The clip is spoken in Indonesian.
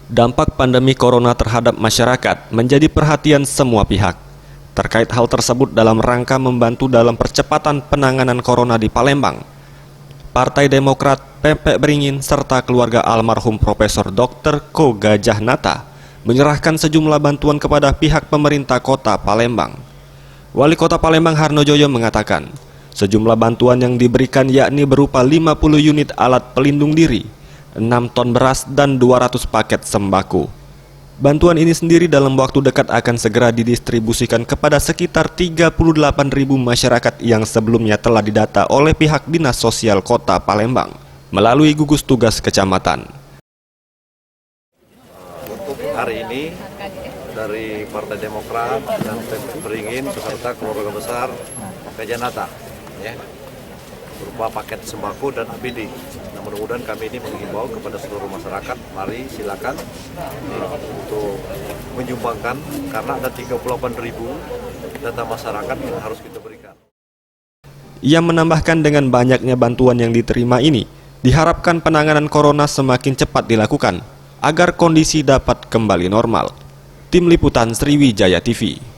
Dampak pandemi corona terhadap masyarakat menjadi perhatian semua pihak. Terkait hal tersebut dalam rangka membantu dalam percepatan penanganan corona di Palembang, Partai Demokrat, Pempek Beringin, serta keluarga almarhum Profesor Dr. Ko Gajah Nata menyerahkan sejumlah bantuan kepada pihak pemerintah kota Palembang. Wali Kota Palembang Harnojoyo mengatakan, sejumlah bantuan yang diberikan yakni berupa 50 unit alat pelindung diri, 6 ton beras, dan 200 paket sembako. Bantuan ini sendiri dalam waktu dekat akan segera didistribusikan kepada sekitar 38.000 masyarakat yang sebelumnya telah didata oleh pihak Dinas Sosial Kota Palembang melalui gugus tugas kecamatan. Untuk hari ini dari Partai Demokrat dan Pempek Beringin beserta keluarga besar Gajah Nata, ya, berupa paket sembako dan APD. Nah, mudah-mudahan kami ini menghimbau kepada seluruh masyarakat, mari silakan untuk menyumbangkan karena ada 38.000 data masyarakat yang harus kita berikan. Ia menambahkan dengan banyaknya bantuan yang diterima ini, diharapkan penanganan corona semakin cepat dilakukan agar kondisi dapat kembali normal. Tim Liputan Sriwijaya TV.